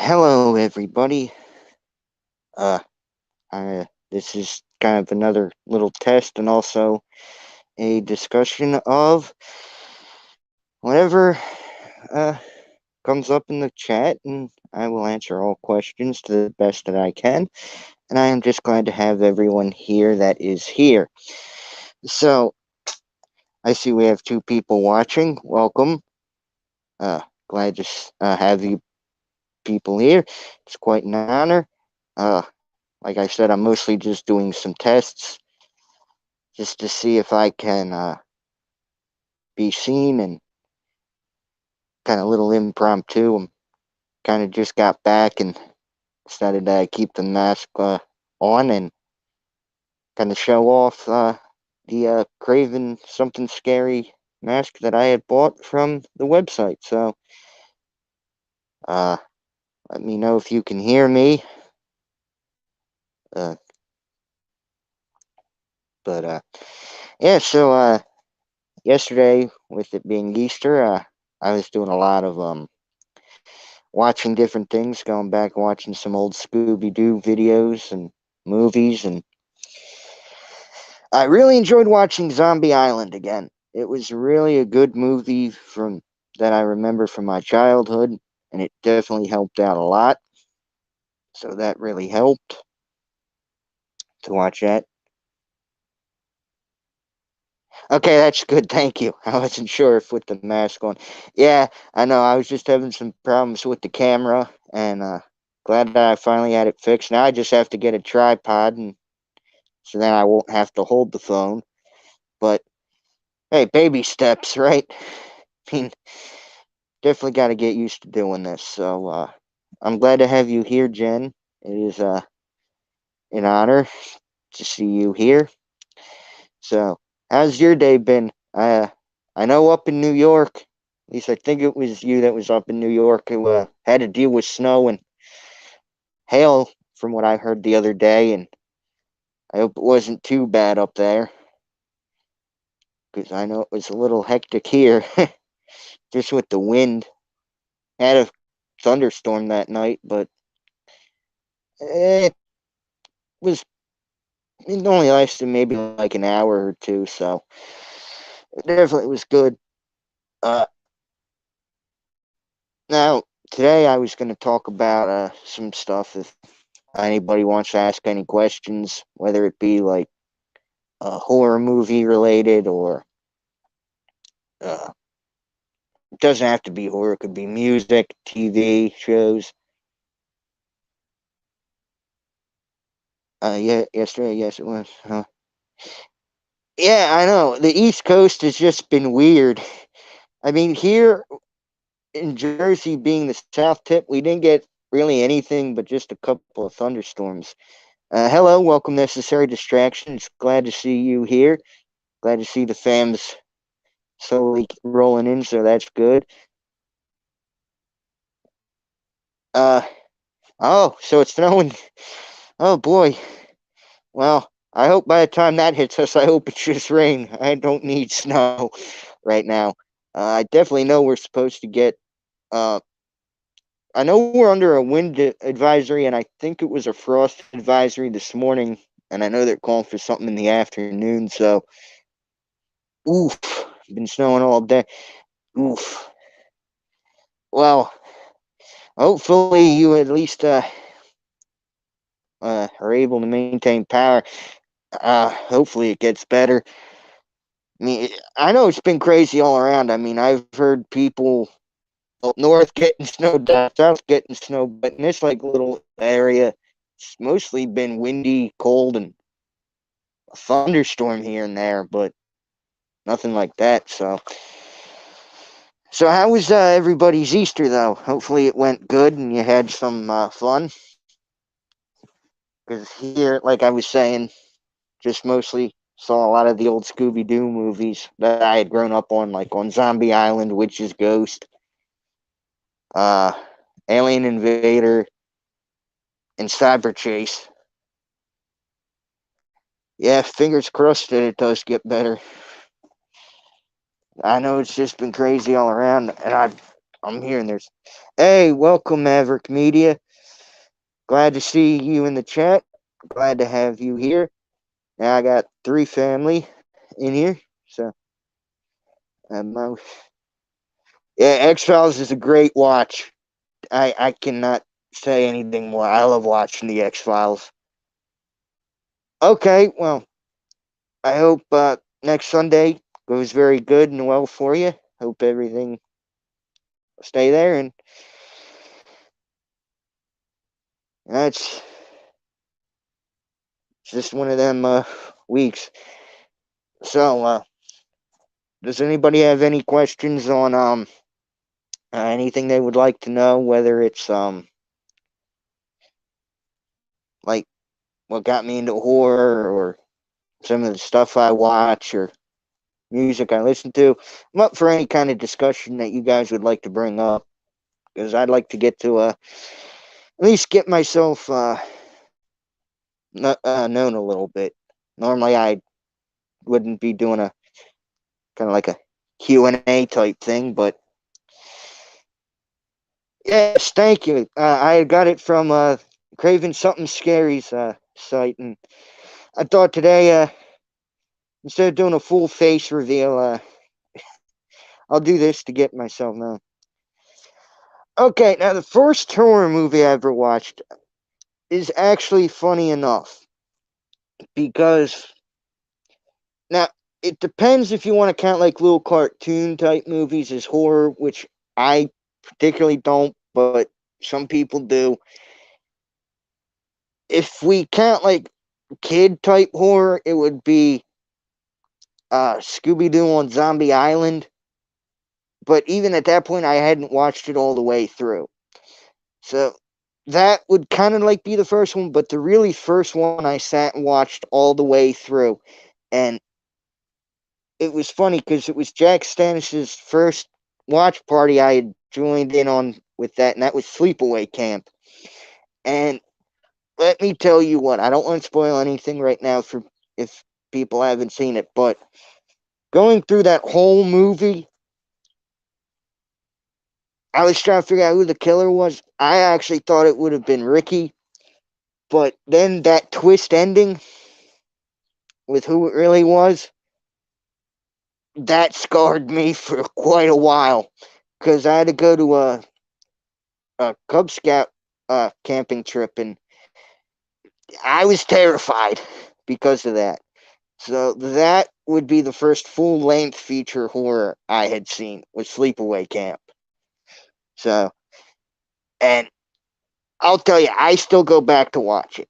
Hello, everybody. Uh, this is kind of another little test and also a discussion of whatever uh, comes up in the chat, and I will answer all questions to the best that I can. And I am just glad to have everyone here that is here. So, I see we have two people watching. Welcome. Uh, Glad to have you people here. It's quite an honor. Uh, like I said, I'm mostly just doing some tests just to see if I can be seen and kind of little impromptu. I'm kind of just got back and decided to keep the mask on and kind of show off the Craven Something Scary mask that I had bought from the website. So uh, let me know if you can hear me. Uh, but yeah, so yesterday with it being Easter, I was doing a lot of watching different things, going back and watching some old Scooby Doo videos and movies, and I really enjoyed watching Zombie Island again. It was really a good movie from that I remember from my childhood, and it definitely helped out a lot. So that really helped to watch that. Okay, that's good. Thank you. I wasn't sure if with the mask on. Yeah, I know. I was just having some problems with the camera, and glad that I finally had it fixed. Now I just have to get a tripod, and so then I won't have to hold the phone. But hey, baby steps, right? I mean, definitely got to get used to doing this. So I'm glad to have you here, Jen. It is an honor to see you here. So, how's your day been? I know up in New York, at least I think it was you that was up in New York who had to deal with snow and hail from what I heard the other day, and I hope it wasn't too bad up there because I know it was a little hectic here, just with the wind. Had a thunderstorm that night, but it was it only lasted maybe like an hour or two, so it definitely was good. Uh, Now today I was going to talk about some stuff. If anybody wants to ask any questions, whether it be like horror movie related or it doesn't have to be horror. It could be music, TV shows. Yeah, yesterday, yes, it was. Yeah, I know. The East Coast has just been weird. I mean, here in Jersey, being the South Tip, we didn't get really anything but just a couple of thunderstorms. Hello, welcome, Necessary Distractions. Glad to see you here. Glad to see the fams slowly rolling in, so that's good. Uh, oh, so it's snowing. Oh boy. Well, I hope by the time that hits us, I hope it's just rain. I don't need snow right now. I definitely know we're supposed to get. Uh, I know we're under a wind advisory, and I think it was a frost advisory this morning. And I know they're calling for something in the afternoon. So, oof, been snowing all day. Oof. Well, hopefully you at least are able to maintain power. Hopefully it gets better. I mean, I know it's been crazy all around. I mean, I've heard people up north getting snow, down south getting snow, but in this like little area, it's mostly been windy, cold, and a thunderstorm here and there, but nothing like that. So how was everybody's Easter though? Hopefully it went good and you had some fun. Because here, like I was saying, just mostly saw a lot of the old Scooby Doo movies that I had grown up on, like on Zombie Island, Witch's Ghost, uh, Alien Invader, and Cyber Chase. Yeah, fingers crossed that it does get better. I know it's just been crazy all around, and I'm hearing there's. Hey, welcome, Maverick Media. Glad to see you in the chat. Glad to have you here. Now I got three family in here, so my yeah, X Files is a great watch. I cannot say anything more. I love watching the X Files. Okay, well, I hope next Sunday goes very good and well for you. Hope everything stay there, and that's just one of them weeks. So, does anybody have any questions on anything they would like to know? Whether it's like what got me into horror, or some of the stuff I watch, or music I listen to. I'm up for any kind of discussion that you guys would like to bring up, because I'd like to get to at least get myself known a little bit. Normally, I wouldn't be doing a kind of like a Q&A type thing, but yes, thank you. I got it from Craven Something Scary's site, and I thought today, instead of doing a full face reveal, I'll do this to get myself known. Okay, now the first horror movie I ever watched is actually funny enough, because now it depends if you want to count like little cartoon type movies as horror, which I particularly don't, but some people do. If we count like kid type horror, it would be Scooby Doo on Zombie Island. But even at that point, I hadn't watched it all the way through. So that would kind of like be the first one, but the really first one I sat and watched all the way through. And it was funny because it was Jack Stanish's first watch party I had joined in on with that, and that was Sleepaway Camp. And let me tell you what, I don't want to spoil anything right now for if people haven't seen it, but going through that whole movie, I was trying to figure out who the killer was. I actually thought it would have been Ricky, but then that twist ending with who it really was, that scarred me for quite a while, because I had to go to a Cub Scout camping trip, and I was terrified because of that. So that would be the first full length feature horror I had seen, was Sleepaway Camp. So, and I'll tell you, I still go back to watch it.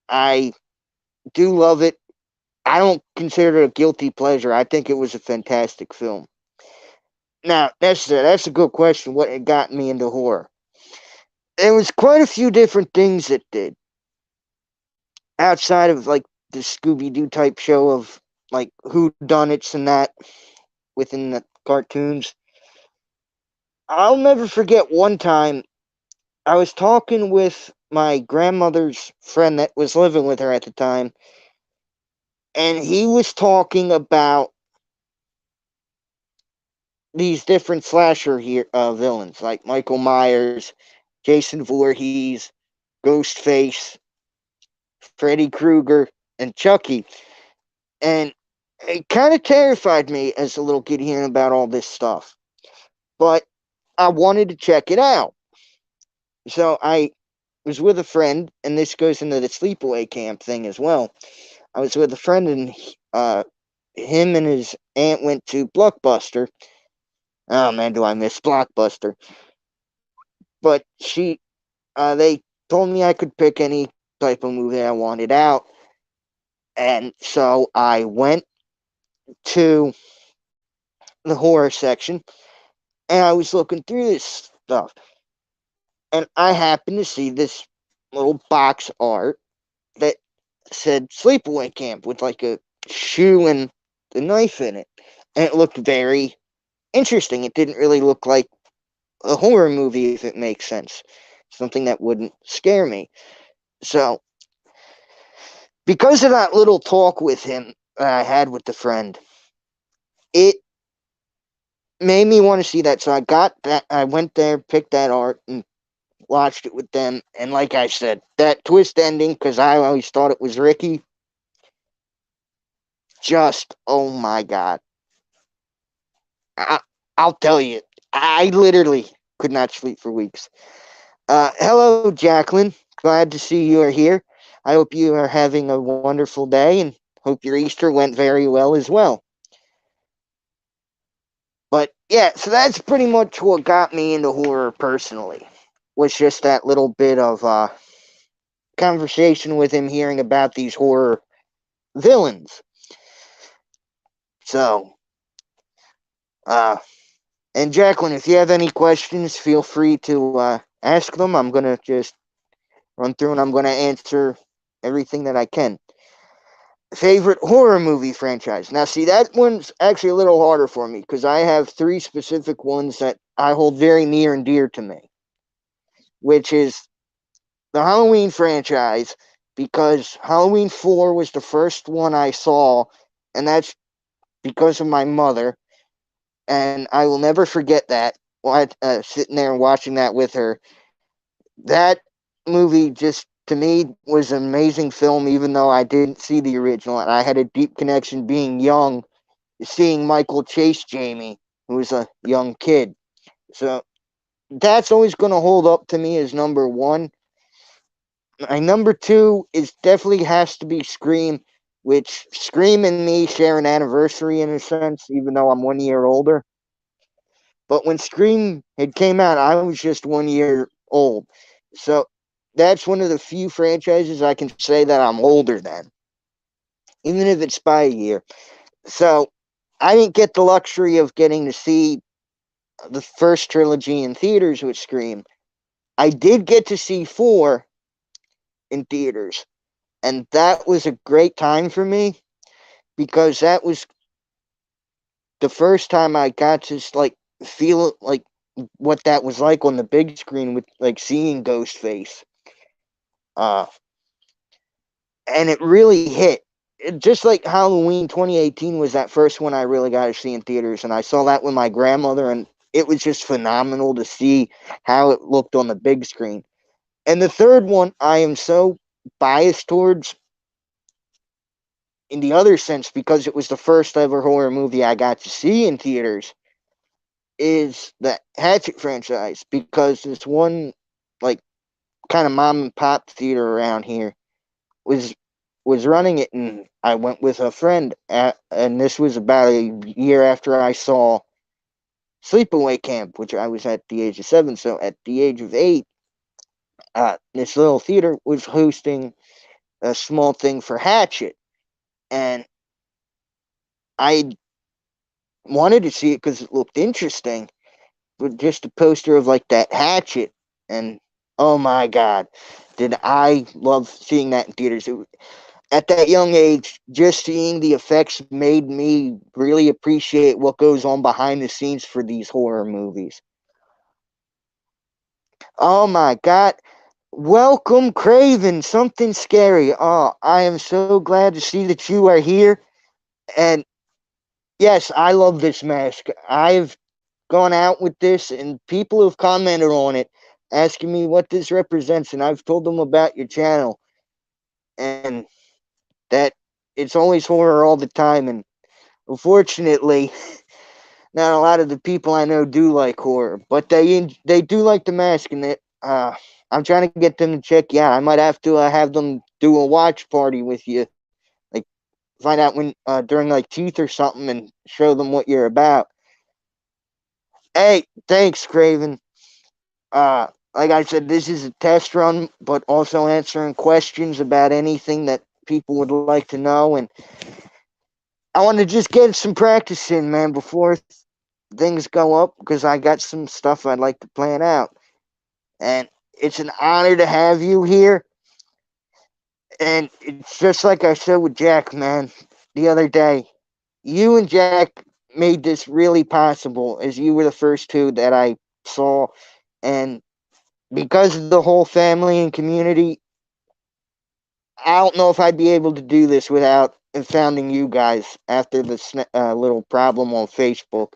I do love it. I don't consider it a guilty pleasure. I think it was a fantastic film. Now, that's a good question. What got me into horror? There was quite a few different things it did outside of like the Scooby Doo type show of like who done it's and that within the cartoons. I'll never forget one time I was talking with my grandmother's friend that was living with her at the time, and he was talking about these different slasher villains like Michael Myers, Jason Voorhees, Ghostface, Freddy Krueger, and Chucky. And it kind of terrified me as a little kid hearing about all this stuff. But I wanted to check it out. So I was with a friend, and this goes into the sleepaway camp thing as well. I was with a friend, and him and his aunt went to Blockbuster. Oh man, do I miss Blockbuster? But they told me I could pick any type of movie I wanted out, and so I went to the horror section, and I was looking through this stuff, and I happened to see this little box art that said Sleepaway Camp with like a shoe and the knife in it, and it looked very interesting. It didn't really look like a horror movie, if it makes sense, something that wouldn't scare me. So, because of that little talk with him I had with the friend, it made me want to see that. So I got that. I went there, picked that art, and watched it with them. And like I said, that twist ending, because I always thought it was Ricky, just, oh my God. I, I'll tell you, I literally could not sleep for weeks. Hello, Jacqueline. Glad to see you are here. I hope you are having a wonderful day and hope your Easter went very well as well. But yeah, so that's pretty much what got me into horror personally. Was just that little bit of conversation with him, hearing about these horror villains. So, uh, and Jacqueline, if you have any questions, feel free to ask them. I'm gonna just run through and I'm gonna answer everything that I can. Favorite horror movie franchise. Now, see, that one's actually a little harder for me because I have three specific ones that I hold very near and dear to me, which is the Halloween franchise, because Halloween 4 was the first one I saw, and that's because of my mother, and I will never forget that. Sitting there and watching that with her. That movie just, to me, was an amazing film, even though I didn't see the original, and I had a deep connection being young, seeing Michael chase Jamie, who was a young kid. So that's always going to hold up to me as number one. My number two is definitely has to be Scream, which Scream and me share an anniversary in a sense, even though I'm 1 year older. But when Scream had came out, I was just 1 year old. So that's one of the few franchises I can say that I'm older than, even if it's by a year. So I didn't get the luxury of getting to see the first trilogy in theaters with Scream. I did get to see 4 in theaters, and that was a great time for me because that was the first time I got to like feel like what that was like on the big screen with like seeing Ghostface. Uh, and it really hit. Just like Halloween 2018 was that first one I really got to see in theaters, and I saw that with my grandmother, and it was just phenomenal to see how it looked on the big screen. And the third one, I am so biased towards in the other sense because it was the first ever horror movie I got to see in theaters, is the Hatchet franchise, because this one like kind of mom and pop theater around here was running it, and I went with a friend and this was about a year after I saw Sleepaway Camp, which I was at the age of 7. So at the age of 8, this little theater was hosting a small thing for Hatchet, and I wanted to see it because it looked interesting, but just a poster of like that Hatchet, and oh my God, did I love seeing that in theaters. At that young age, just seeing the effects made me really appreciate what goes on behind the scenes for these horror movies. Oh my God. Welcome, Craven. Something scary. Oh, I am so glad to see that you are here. And yes, I love this mask. I've gone out with this, and people have commented on it, asking me what this represents. And I've told them about your channel and that it's always horror all the time. And unfortunately, not a lot of the people I know do like horror, but they do like the mask, and I'm trying to get them to check you out. I might have to have them do a watch party with you, like find out when during like teeth or something, and show them what you're about. Hey, thanks, Craven. Like I said, this is a test run, but also answering questions about anything that people would like to know, and I want to just get some practice in, man, before things go up, because I got some stuff I'd like to plan out. And it's an honor to have you here. And it's just like I said with Jack, man, the other day. You and Jack made this really possible, as you were the first two that I saw. And because of the whole family and community, I don't know if I'd be able to do this without and founding you guys after the little problem on Facebook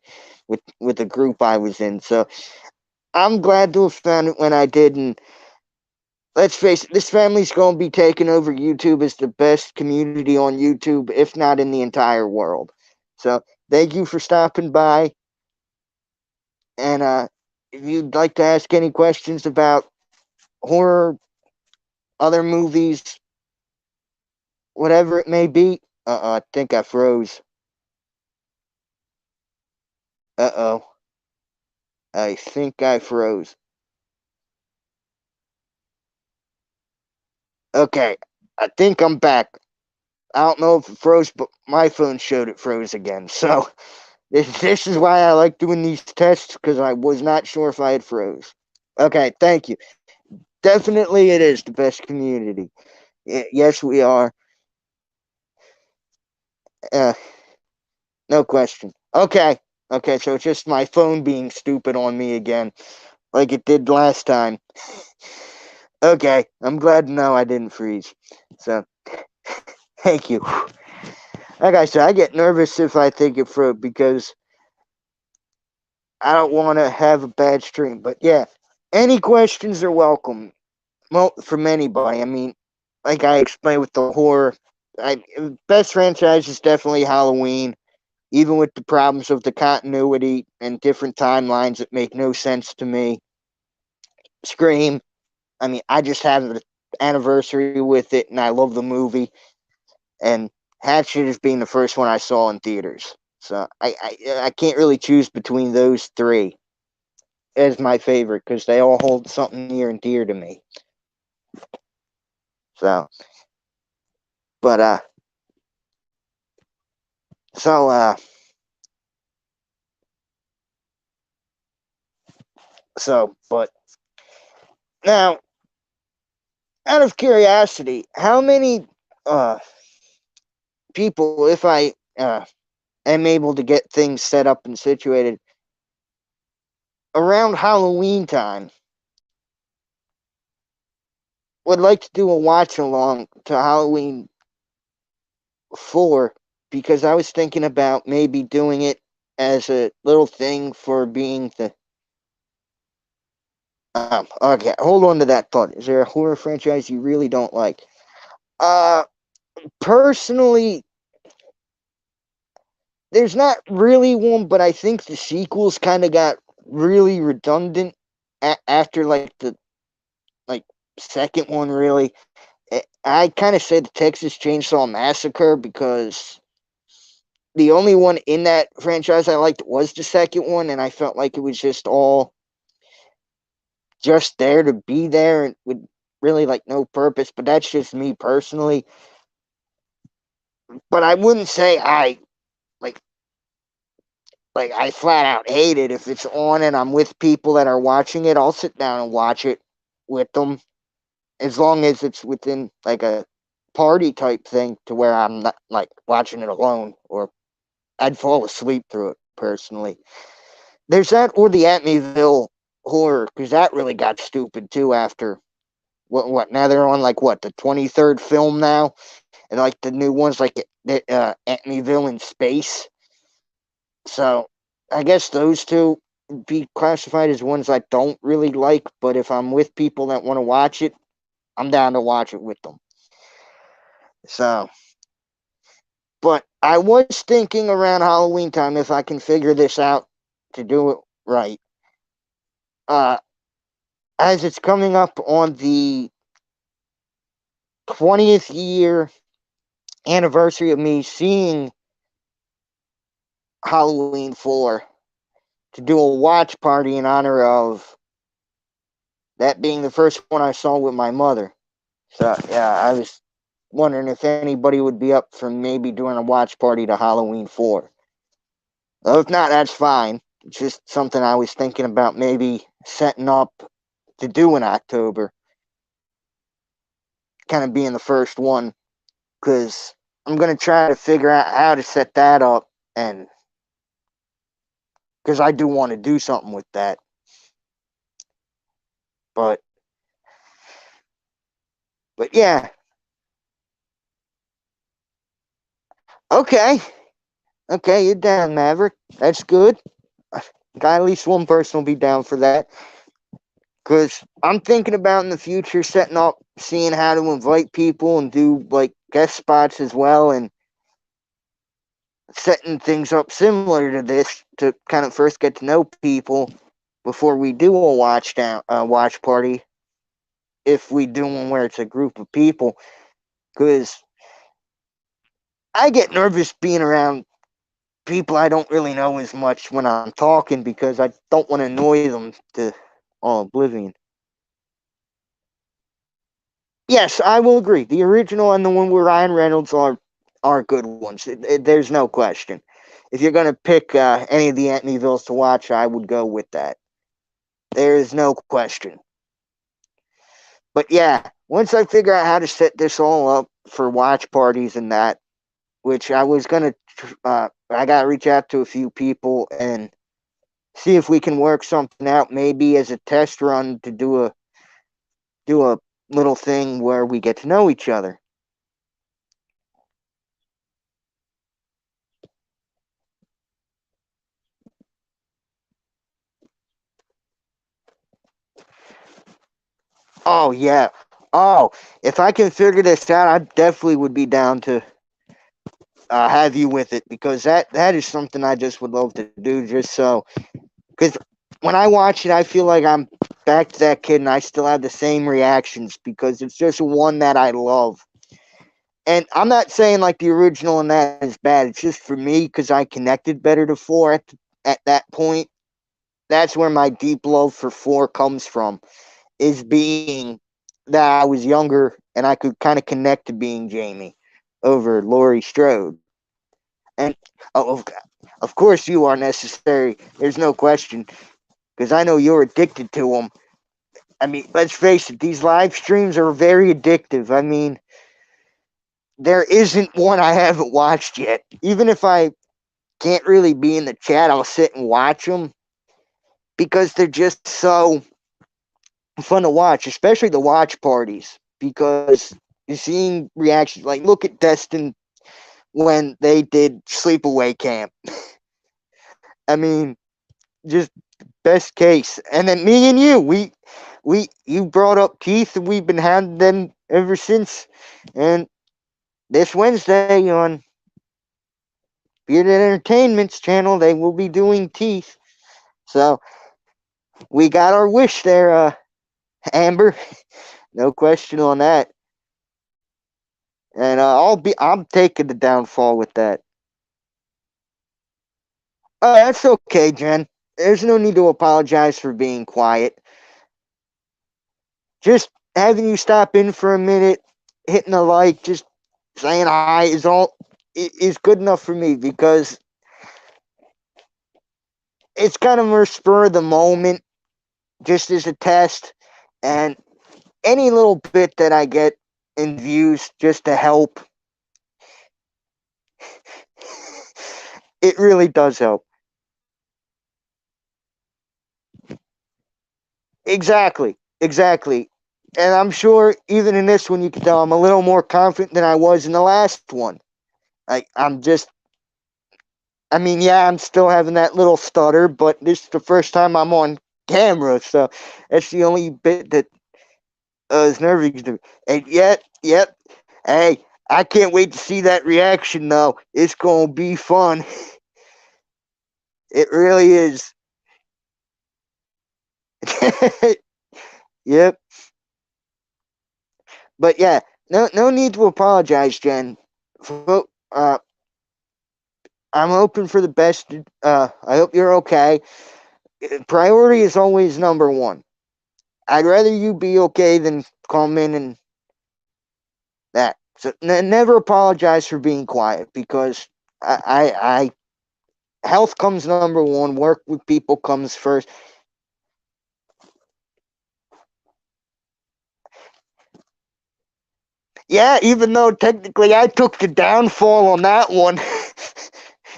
with the group I was in. So I'm glad to have found it when I did. And let's face it, this family's going to be taking over YouTube as the best community on YouTube, if not in the entire world. So thank you for stopping by. And if you'd like to ask any questions about horror, other movies, whatever it may be, I think I froze. Uh-oh. I think I froze. Okay, I think I'm back. I don't know if it froze, but my phone showed it froze again. So this is why I like doing these tests, because I was not sure if I had froze. Okay, thank you. Definitely it is the best community. Yes, we are. Uh, no question. Okay. Okay, so it's just my phone being stupid on me again, like it did last time. Okay, I'm glad to know I didn't freeze. So, thank you. Like I said, I get nervous if I think it froze because I don't want to have a bad stream. But yeah, any questions are welcome. Well, from anybody. I mean, like I explained with the horror, best franchise is definitely Halloween. Even with the problems of the continuity and different timelines that make no sense to me. Scream. I mean, I just have an anniversary with it, and I love the movie. And Hatchet as being the first one I saw in theaters. So I can't really choose between those three as my favorite because they all hold something near and dear to me. So, but so but now, out of curiosity, how many people, if I am able to get things set up and situated around Halloween time, would like to do a watch along to Halloween 4, because I was thinking about maybe doing it as a little thing for being the. Okay, hold on to that thought. Is there a horror franchise you really don't like? Uh, Personally, there's not really one, but I think the sequels kind of got really redundant after like the like second one. Really, I kind of said the Texas Chainsaw Massacre because the only one in that franchise I liked was the second one, and I felt like it was just all just there to be there and with really like no purpose. But that's just me personally. But I wouldn't say like I flat out hate it. If it's on and I'm with people that are watching it, I'll sit down and watch it with them, as long as it's within like a party type thing to where I'm not like watching it alone, or I'd fall asleep through it personally. There's that, or the Amityville horror, because that really got stupid too after what now they're on like what, the 23rd film now, and like the new ones like Amityville in space. So I guess those two be classified as ones I don't really like, but if I'm with people that want to watch it, I'm down to watch it with them. So, but I was thinking around Halloween time, if I can figure this out to do it right. Uh, as it's coming up on the 20th year anniversary of me seeing Halloween 4, to do a watch party in honor of that being the first one I saw with my mother. So, yeah, I was wondering if anybody would be up for maybe doing a watch party to Halloween 4. Well, if not, that's fine. It's just something I was thinking about maybe setting up to do in October, kind of being the first one, because I'm going to try to figure out how to set that up, and because I do want to do something with that. But yeah, Okay. Okay, you're down, Maverick. That's good. Got at least one person will be down for that. Because I'm thinking about in the future setting up, seeing how to invite people and do like guest spots as well, and setting things up similar to this to kind of first get to know people before we do a watch party. If we do one where it's a group of people, because I get nervous being around people I don't really know as much when I'm talking because I don't want to annoy them to all oblivion. Yes, I will agree. The original and the one with Ryan Reynolds are good ones. There's no question. If you're gonna pick any of the Amityvilles to watch, I would go with that. There is no question. But yeah, once I figure out how to set this all up for watch parties and that, which I was gonna, I gotta reach out to a few people and see if we can work something out. Maybe as a test run to do a little thing where we get to know each other. Oh yeah. Oh, if I can figure this out, I definitely would be down to have you with it because that is something I just would love to do. Just so, because when I watch it, I feel like I'm back to that kid, and I still have the same reactions because it's just one that I love. And I'm not saying like the original and that is bad. It's just for me because I connected better to four at that point. That's where my deep love for four comes from. Is being that I was younger and I could kind of connect to being Jamie over Laurie Strode. And oh, of course, you are necessary. There's no question because I know you're addicted to them. I mean, let's face it, these live streams are very addictive. I mean, there isn't one I haven't watched yet. Even if I can't really be in the chat, I'll sit and watch them because they're just so fun to watch, especially the watch parties because you're seeing reactions. Like, look at Destin when they did Sleepaway Camp. I mean, just best case. And then me and you, you brought up Keith, and we've been having them ever since. And this Wednesday on Bearded Entertainment's channel, they will be doing Teeth. So we got our wish there, Amber. No question on that. And I'm taking the downfall with that. That's okay, Jen. There's no need to apologize for being quiet. Just having you stop in for a minute, hitting a like, just saying hi is good enough for me because it's kind of a spur of the moment, just as a test, and any little bit that I get in views just to help, it really does help. Exactly. And I'm sure even in this one, you can tell I'm a little more confident than I was in the last one. I'm just, I mean, yeah, I'm still having that little stutter, but this is the first time I'm on camera, so that's the only bit that is nervous to me. And yep, hey, I can't wait to see that reaction though. It's gonna be fun. It really is. Yep. But yeah, no need to apologize, Jen. I'm hoping for the best. I hope you're okay. Priority is always number one. I'd rather you be okay than come in and that. So never apologize for being quiet because health comes number one. Work with people comes first. Yeah, even though technically I took the downfall on that one.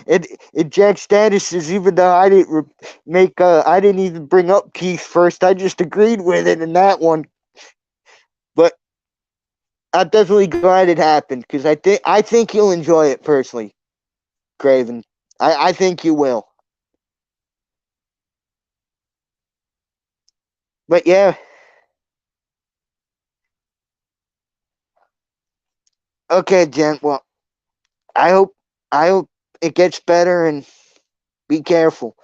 it Jack statuses even though I didn't I didn't even bring up Keith first. I just agreed with it in that one. But I'm definitely glad it happened because I think you'll enjoy it personally. Craven. I think you will. But yeah, okay, Jen. Well, I hope I hope it gets better and be careful.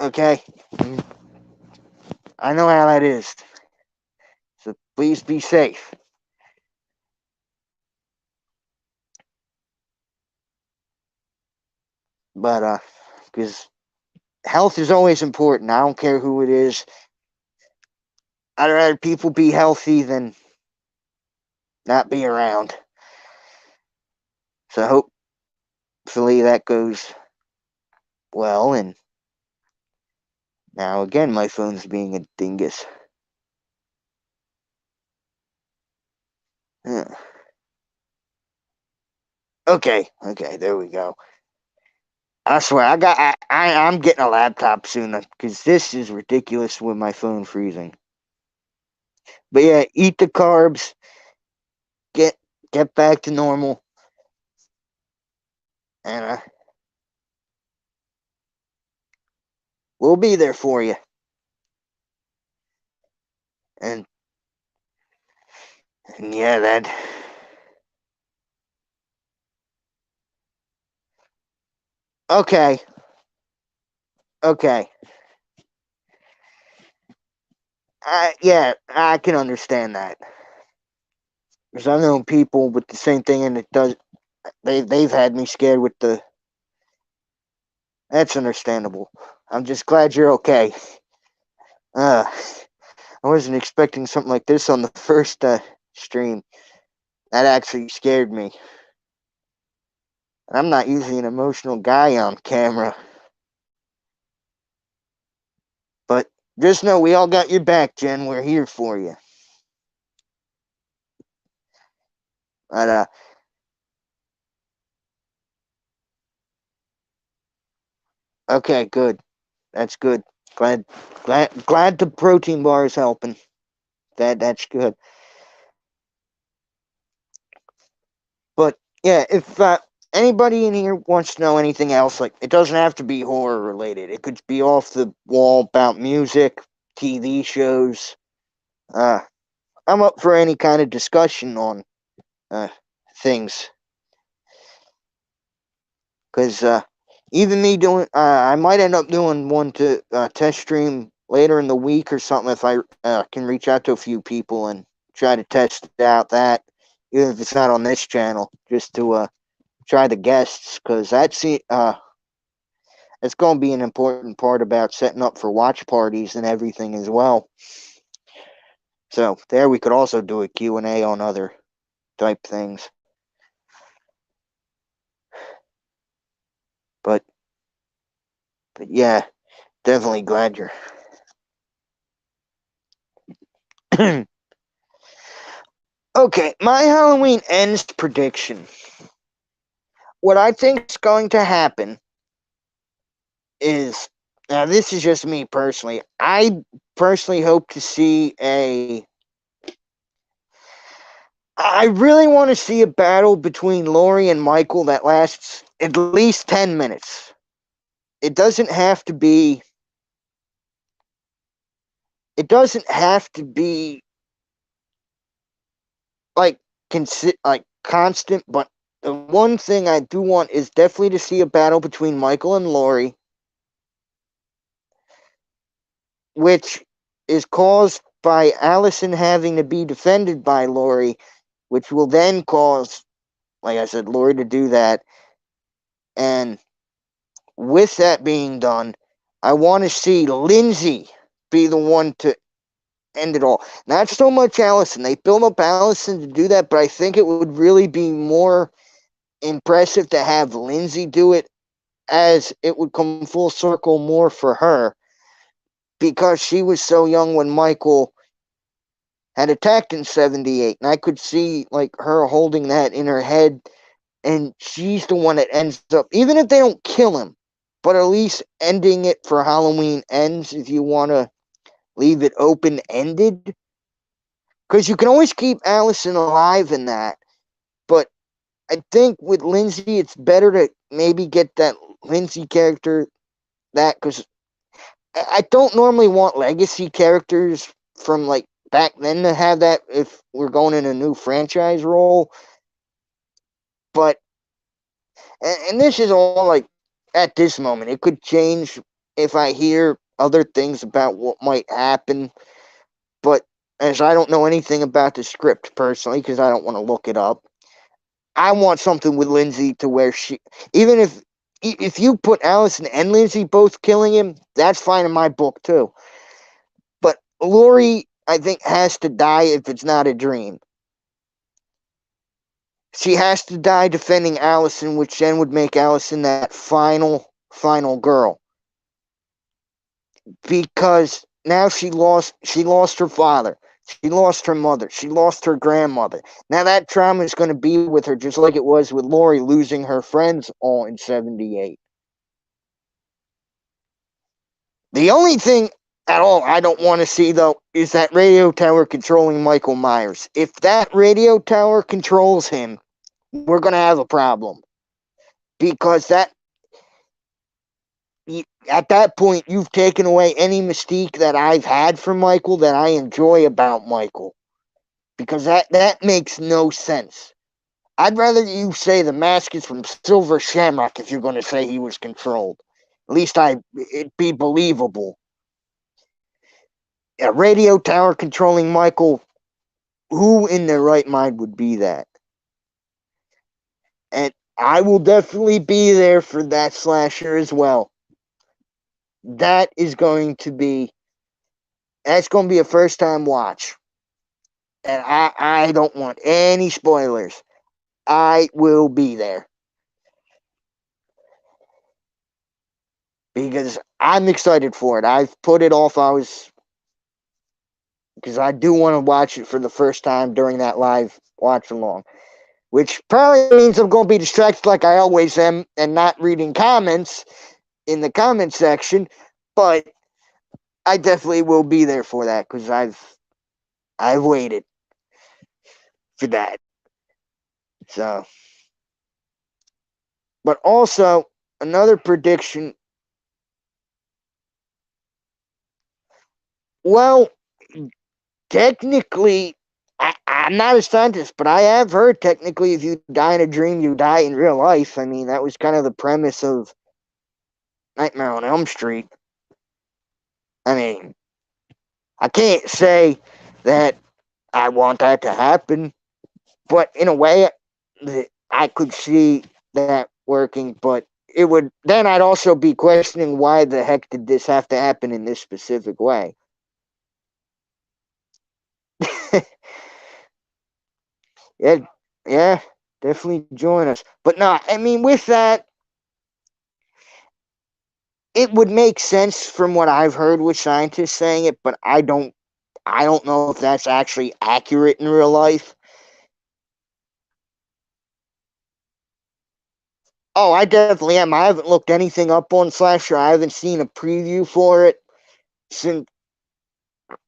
Okay, I know how that is. So please be safe. But because health is always important. I don't care who it is. I'd rather people be healthy than not be around. So hopefully that goes well. And now again, my phone's being a dingus. Yeah. Okay, there we go. I swear, I'm getting a laptop soon because this is ridiculous with my phone freezing. But yeah, eat the carbs, get get back to normal, and we'll be there for you. And, and yeah, that. Okay, okay. Yeah, I can understand that because I've known people with the same thing, and it does. They've had me scared with the. That's understandable. I'm just glad you're okay. Uh, I wasn't expecting something like this on the first stream. That actually scared me. I'm not usually an emotional guy on camera, but just know we all got your back, Jen. We're here for you. But okay, good. That's good. Glad the protein bar is helping. That's good. But yeah, if anybody in here wants to know anything else, like it doesn't have to be horror related. It could be off the wall about music, TV shows. Uh, I'm up for any kind of discussion on uh things because even me doing, I might end up doing one to test stream later in the week or something if I can reach out to a few people and try to test out that, even if it's not on this channel, just to try the guests because it's going to be an important part about setting up for watch parties and everything as well. So there we could also do a Q&A on other type things. But yeah, definitely glad you're okay. My Halloween ends prediction. What I think is going to happen is, now this is just me personally. I personally hope to see I really want to see a battle between Laurie and Michael that lasts at least 10 minutes. It doesn't have to be it doesn't have to be like like constant, but the one thing I do want is definitely to see a battle between Michael and Laurie, which is caused by Allison having to be defended by Laurie, which will then cause, like I said, Laurie to do that. And with that being done, I want to see Lindsay be the one to end it all. Not so much Allison. They built up Allison to do that, but I think it would really be more impressive to have Lindsay do it, as it would come full circle more for her because she was so young when Michael had attacked in 78, and I could see like her holding that in her head, and she's the one that ends up, even if they don't kill him, but at least ending it for Halloween Ends, if you want to leave it open ended, because you can always keep Allison alive in that, but I think with Lindsay, it's better to maybe get that Lindsay character that because I don't normally want legacy characters from like back then to have that if we're going in a new franchise role. But and this is all like at this moment. It could change if I hear other things about what might happen. But as I don't know anything about the script personally, because I don't want to look it up, I want something with Lindsay to where she, even if you put Allison and Lindsay both killing him, that's fine in my book too. But Laurie, I think, has to die if it's not a dream. She has to die defending Allison, which then would make Allison that final girl. Because now she lost her father. She lost her mother. She lost her grandmother. Now that trauma is going to be with her just like it was with Laurie losing her friends all in 78. The only thing at all I don't want to see, though, is that radio tower controlling Michael Myers. If that radio tower controls him, we're going to have a problem. Because at that point, you've taken away any mystique that I've had for Michael that I enjoy about Michael. Because that makes no sense. I'd rather you say the mask is from Silver Shamrock if you're going to say he was controlled. At least it'd be believable. A radio tower controlling Michael, who in their right mind would be that? And I will definitely be there for that slasher as well. That's going to be a first time watch. And I don't want any spoilers. I will be there. Because I'm excited for it. I've put it off. Because I do want to watch it for the first time during that live watch along. Which probably means I'm going to be distracted like I always am and not reading comments in the comment section. But I definitely will be there for that because I've waited for that. So, but also another prediction. Well, technically, I'm not a scientist, but I have heard technically if you die in a dream, you die in real life. I mean, that was kind of the premise of Nightmare on Elm Street. I mean, I can't say that I want that to happen, but in a way, I could see that working. But it would then I'd also be questioning why the heck did this have to happen in this specific way. yeah, yeah, definitely join us. But no, I mean, with that, it would make sense from what I've heard with scientists saying it, but I don't know if that's actually accurate in real life. Oh, I definitely am. I haven't looked anything up on Slasher. I haven't seen a preview for it since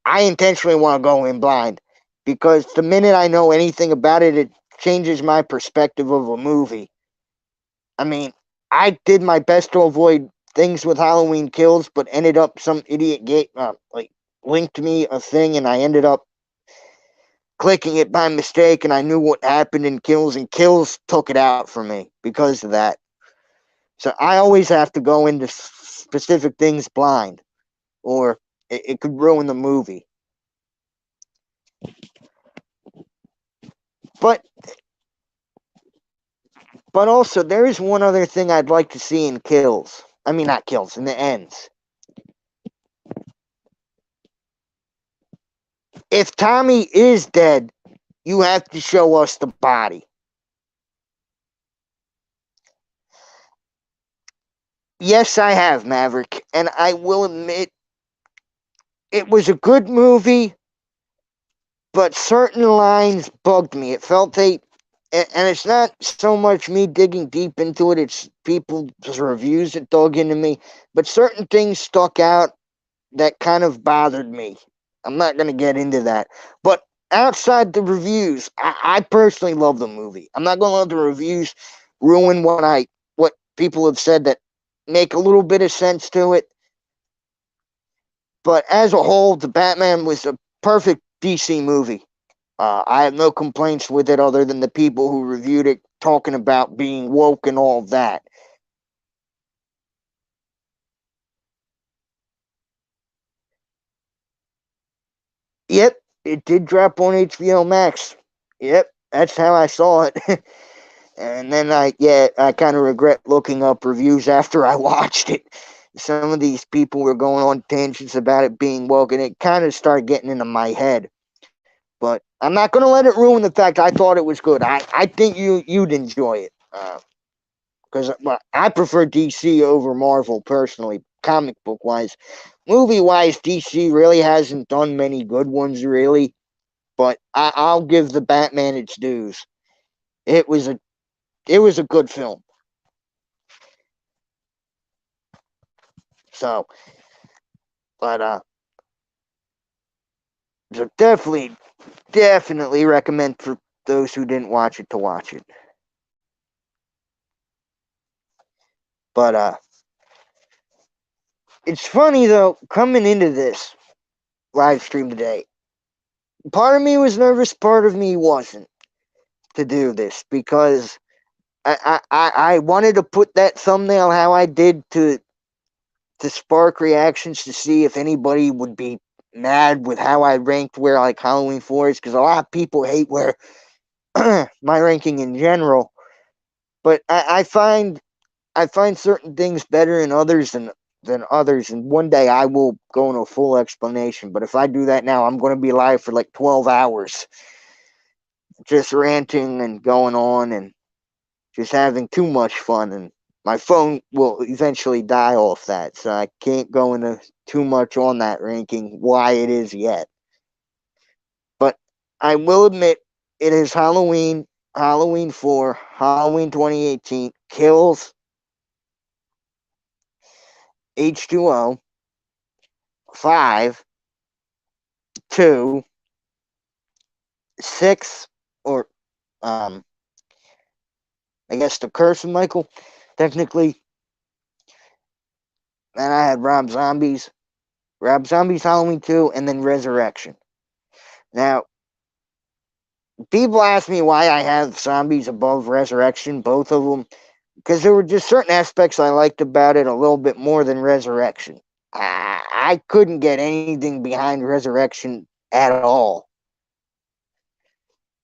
I intentionally want to go in blind because the minute I know anything about it, it changes my perspective of a movie. I mean, I did my best to avoid things with Halloween Kills, but ended up some idiot linked me a thing, and I ended up clicking it by mistake, and I knew what happened in Kills, and Kills took it out for me because of that. So I always have to go into specific things blind, or it could ruin the movie. But also there is one other thing I'd like to see in Kills. I mean, not Kills, in the ends. If Tommy is dead, you have to show us the body. Yes, I have, Maverick, and I will admit it was a good movie, but certain lines bugged me. It felt and it's not so much me digging deep into it, it's people's reviews that dug into me, but certain things stuck out that kind of bothered me. I'm not going to get into that. But outside the reviews, I personally love the movie. I'm not going to let the reviews ruin what people have said that make a little bit of sense to it. But as a whole, the Batman was a perfect DC movie. I have no complaints with it other than the people who reviewed it talking about being woke and all that. Yep, it did drop on HBO Max. Yep, that's how I saw it. And then I kind of regret looking up reviews after I watched it. Some of these people were going on tangents about it being woke, and it kind of started getting into my head. But I'm not going to let it ruin the fact I thought it was good. I think you'd enjoy it. Because I prefer DC over Marvel personally, comic book wise. Movie wise, DC really hasn't done many good ones, really. But I'll give the Batman its dues. It was a it was a good film. So, but so definitely recommend for those who didn't watch it to watch it. But it's funny though, coming into this live stream today, part of me was nervous, part of me wasn't to do this because I wanted to put that thumbnail how I did to spark reactions to see if anybody would be mad with how I ranked where like Halloween 4 is because a lot of people hate where my ranking in general. But I find certain things better in others than others, and one day I will go into a full explanation. But if I do that now, I'm going to be live for like 12 hours, just ranting and going on and just having too much fun, and my phone will eventually die off that, so I can't go into too much on that ranking why it is yet. But I will admit it is Halloween 4, Halloween 2018, Kills, H2O, 5, 2, 6, or I guess The Curse of Michael, technically. Then I had Rob Zombies Halloween 2, and then Resurrection. Now, people ask me why I have Zombies above Resurrection, both of them, because there were just certain aspects I liked about it a little bit more than Resurrection. I couldn't get anything behind Resurrection at all.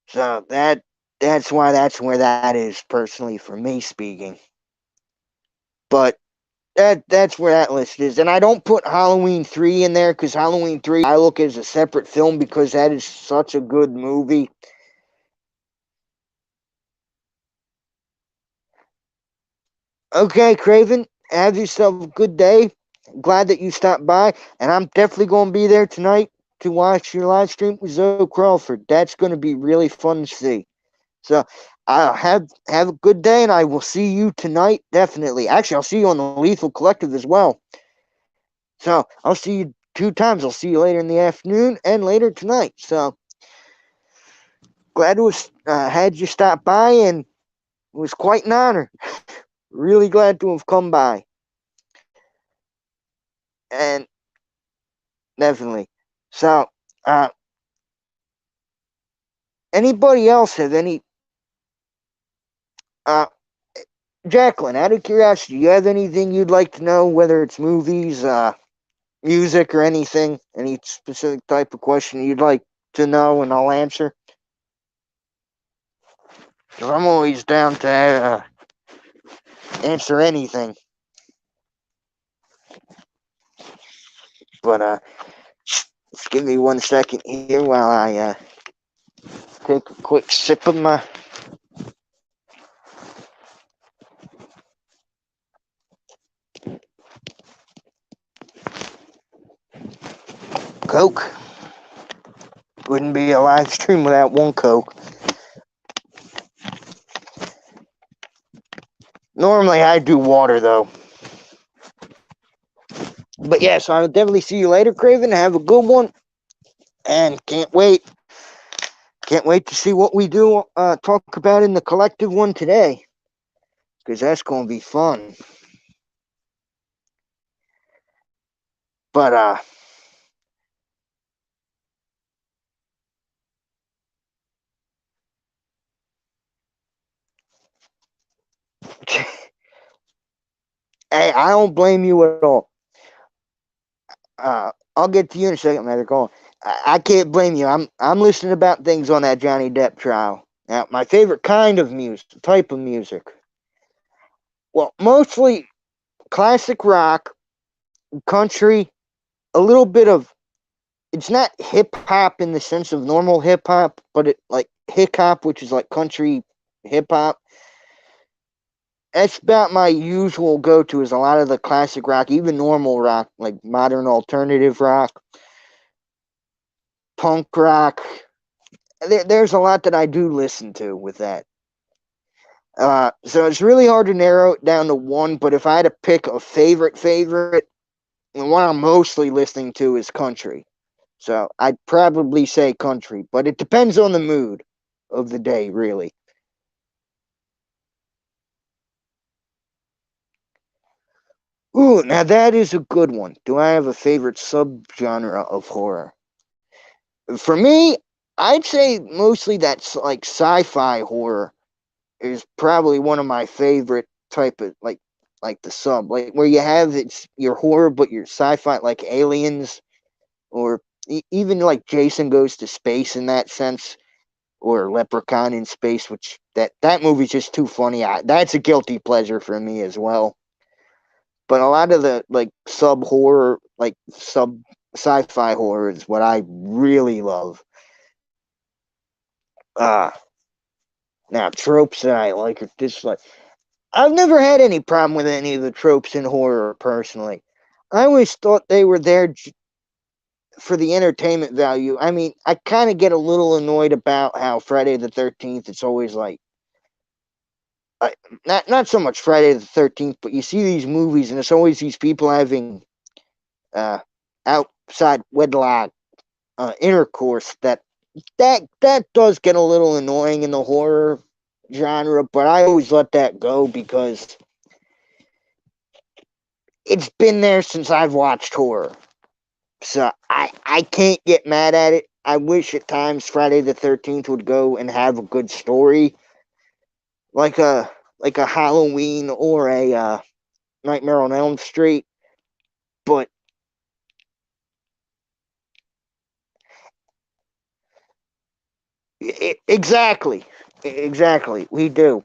So that's where that is personally for me speaking. But that's where that list is. And I don't put Halloween 3 in there because Halloween 3 I look as a separate film because that is such a good movie. Okay, Craven, have yourself a good day. Glad that you stopped by, and I'm definitely going to be there tonight to watch your live stream with Zoe Crawford. That's going to be really fun to see. So, have a good day, and I will see you tonight. Definitely. Actually, I'll see you on the Lethal Collective as well. So I'll see you 2 times. I'll see you later in the afternoon and later tonight. So glad to have had you stop by, and it was quite an honor. Really glad to have come by. And definitely. So, anybody else have any? Uh, Jacqueline, out of curiosity, do you have anything you'd like to know, whether it's movies, music, or anything? Any specific type of question you'd like to know, and I'll answer? Because I'm always down to answer anything. But just give me 1 second here while I take a quick sip of my Coke. Wouldn't be a live stream without one Coke. Normally I do water though. But yeah, so I'll definitely see you later, Craven. Have a good one. And can't wait Can't wait to see what we do talk about in the collective one today, because that's going to be fun. But hey, I don't blame you at all. I'll get to you in a second, Medical. I can't blame you. I'm listening about things on that Johnny Depp trial. Now, my favorite kind of music, type of music. Well, mostly classic rock, country, a little bit of. It's not hip hop in the sense of normal hip hop, but it like hip hop, which is like country hip hop. That's about my usual go to. Is a lot of the classic rock, even normal rock, like modern alternative rock, punk rock. There's a lot that I do listen to with that. So it's really hard to narrow it down to one. But if I had to pick a favorite, the one I'm mostly listening to is country. So I'd probably say country, but it depends on the mood of the day, really. Ooh, now that is a good one. Do I have a favorite subgenre of horror? For me, I'd say mostly that's like sci-fi horror is probably one of my favorite type of like the sub like where you have it's your horror but your sci-fi like aliens or even like Jason Goes to Space in that sense or Leprechaun in Space, which that movie's just too funny. That's a guilty pleasure for me as well. But a lot of the like sub horror, like sub sci-fi horror, is what I really love. Uh Now tropes that I like or dislike. I've never had any problem with any of the tropes in horror personally. I always thought they were there for the entertainment value. I mean, I kind of get a little annoyed about how Friday the 13th, it's always like, uh, not so much Friday the 13th, but you see these movies and it's always these people having uh, outside wedlock intercourse that does get a little annoying in the horror genre, but I always let that go because it's been there since I've watched horror. So I can't get mad at it. I wish at times Friday the 13th would go and have a good story, like a Halloween or a Nightmare on Elm Street. But exactly, exactly, we do.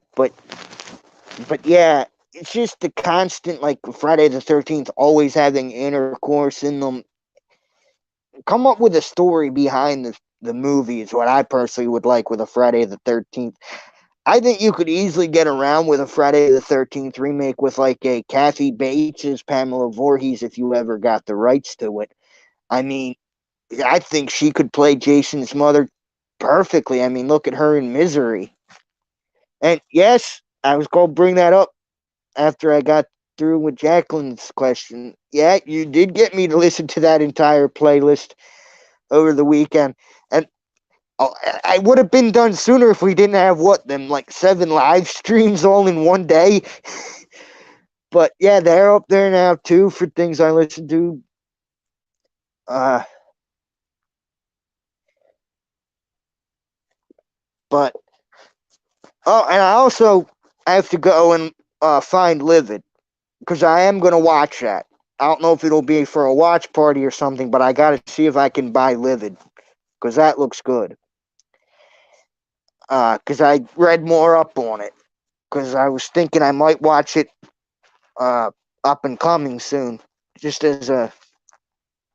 But yeah, it's just the constant like Friday the 13th always having intercourse in them. Come up with a story behind the movie is what I personally would like with a Friday the 13th. I think you could easily get around with a Friday the 13th remake with like a Kathy Bates as Pamela Voorhees if you ever got the rights to it. I mean, I think she could play Jason's mother perfectly. I mean, look at her in Misery. And yes, I was going to bring that up after I got through with Jacqueline's question. Yeah, you did get me to listen to that entire playlist over the weekend. And oh, I would have been done sooner if we didn't have what them like 7 live streams all in one day. But yeah, they're up there now too for things I listen to. Uh, but oh, and I also have to go and find Livid because I am gonna watch that. I don't know if it'll be for a watch party or something, but I gotta see if I can buy Livid because that looks good. Because I read more up on it because I was thinking I might watch it uh up and coming soon, just as a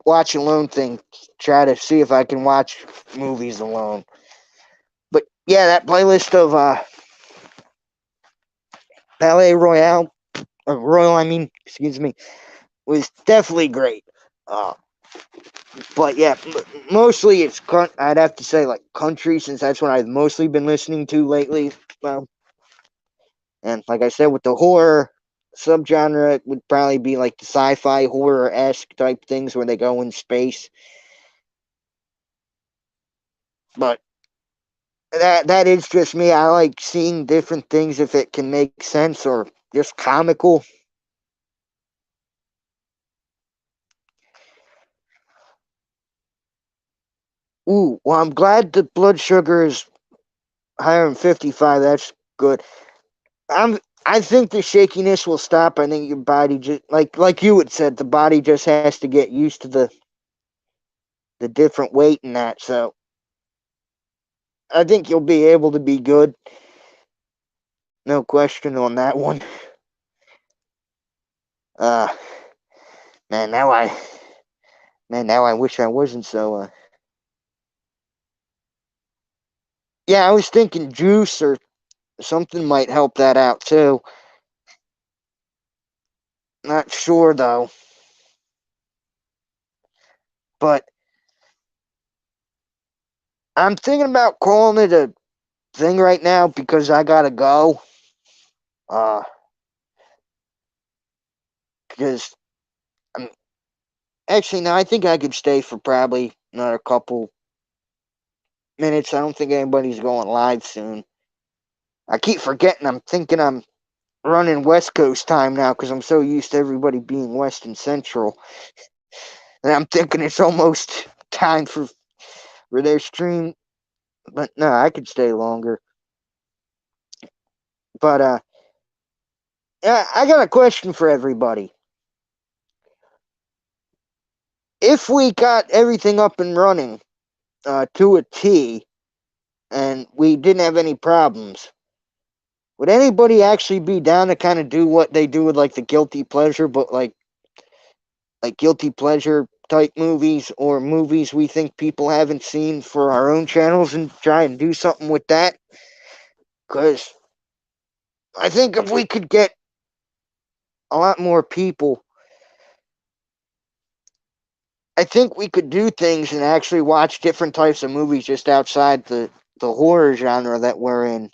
watch alone thing. Try to see if I can watch movies alone. But yeah, that playlist of Palais Royale, or Royal, I mean, excuse me, was definitely great. Uh, but yeah, mostly it's I'd have to say like country since that's what I've mostly been listening to lately. Well, and like I said, with the horror subgenre, it would probably be like the sci-fi horror esque type things where they go in space. But that is just me. I like seeing different things if it can make sense or just comical. Ooh, well, I'm glad the blood sugar is higher than 55. That's good. I think the shakiness will stop. I think your body just like you had said, the body just has to get used to the different weight and that. So I think you'll be able to be good. No question on that one. Uh man, now I wish I wasn't so yeah, I was thinking juice or something might help that out too. Not sure though. But I'm thinking about calling it a thing right now because I gotta go. Uh because I'm actually no, I think I could stay for probably another couple minutes. I don't think anybody's going live soon. I keep forgetting. I'm thinking I'm running West Coast time now because I'm so used to everybody being West and Central. And I'm thinking it's almost time for their stream. But no, I could stay longer. But yeah, I got a question for everybody. If we got everything up and running to a T, and we didn't have any problems, would anybody actually be down to kind of do what they do with like the guilty pleasure, but like guilty pleasure type movies or movies we think people haven't seen for our own channels and try and do something with that? Because I think if we could get a lot more people, I think we could do things and actually watch different types of movies just outside the horror genre that we're in.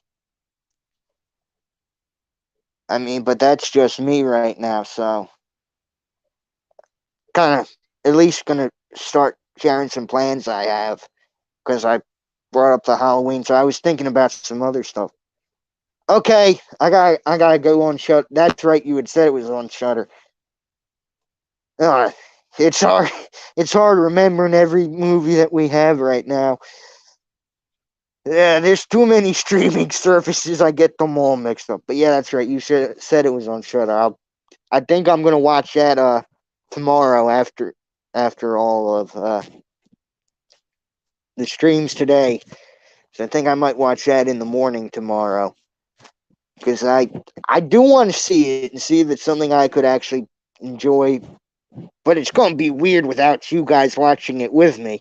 I mean, but that's just me right now, so kind of at least gonna start sharing some plans I have because I brought up the Halloween, so I was thinking about some other stuff. Okay, I gotta go on Shut. That's right, you had said it was on Shutter. Uh, it's hard it's hard remembering every movie that we have right now. Yeah, there's too many streaming services. I get them all mixed up. But yeah, that's right. You said it was on Shutter. I think I'm gonna watch that tomorrow after all of the streams today. So I think I might watch that in the morning tomorrow because I do want to see it and see if it's something I could actually enjoy. But it's going to be weird without you guys watching it with me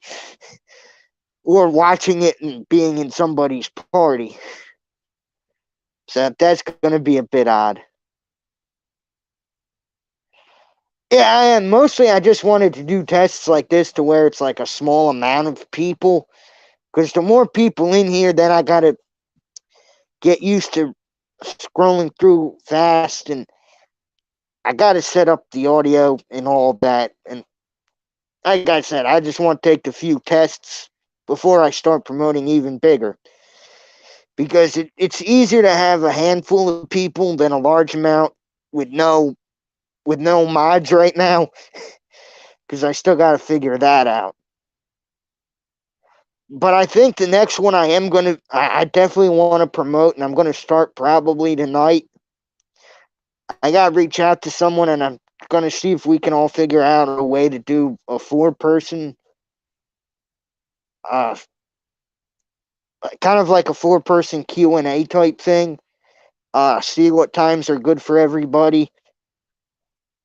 or watching it and being in somebody's party. So that's going to be a bit odd. Yeah, and mostly I just wanted to do tests like this to where it's like a small amount of people. Because the more people in here, then I got to get used to scrolling through fast and I got to set up the audio and all that. And like I said, I just want to take a few tests before I start promoting even bigger. Because it's easier to have a handful of people than a large amount with no mods right now. Because I still got to figure that out. But I think the next one I definitely want to promote, and I'm going to start probably tonight. I got to reach out to someone, and I'm going to see if we can all figure out a way to do a 4-person, uh, kind of like a 4-person Q&A type thing. See what times are good for everybody.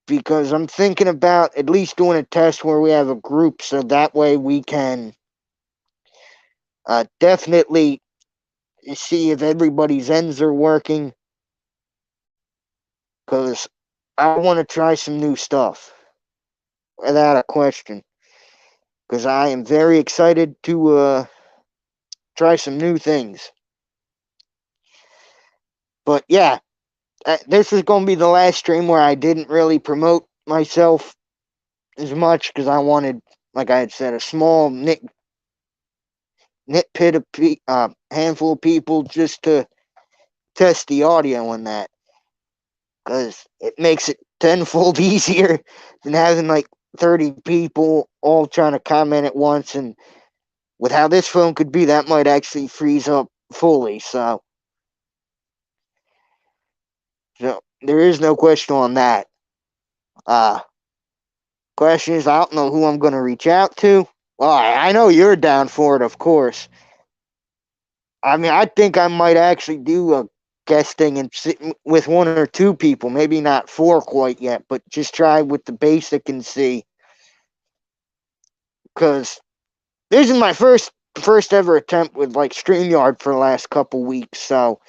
Because I'm thinking about at least doing a test where we have a group, so that way we can definitely see if everybody's ends are working. Because I want to try some new stuff without a question. Because I am very excited to try some new things. But yeah, this is going to be the last stream where I didn't really promote myself as much because I wanted, like I had said, a small nitpit a handful of people just to test the audio on that, because it makes it tenfold easier than having like 30 people all trying to comment at once. And with how this phone could be, that might actually freeze up fully. So there is no question on that. Uh, Question is, I don't know who I'm going to reach out to. Well, I know you're down for it, of course. I mean, I think I might actually do a guesting and sit with one or two people, maybe not four quite yet, but just try with the basic and see. Because this is my first ever attempt with like StreamYard for the last couple weeks. So,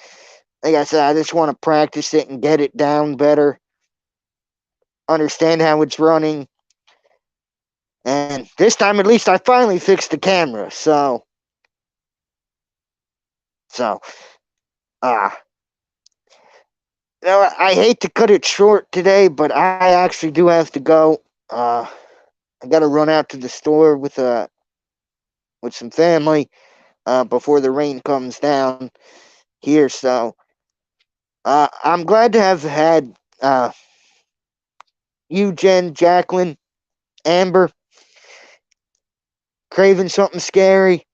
like I said, I just want to practice it and get it down better, understand how it's running. And this time, at least, I finally fixed the camera. So, uh, I hate to cut it short today, but I actually do have to go. I got to run out to the store with some family before the rain comes down here. So I'm glad to have had you, Jen, Jacqueline, Amber, craving something scary.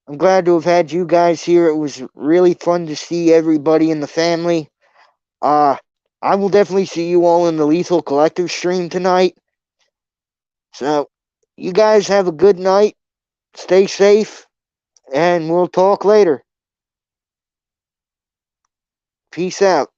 I'm glad to have had you guys here. It was really fun to see everybody in the family. Uh, I will definitely see you all in the Lethal Collective stream tonight. So, you guys have a good night. Stay safe, and we'll talk later. Peace out.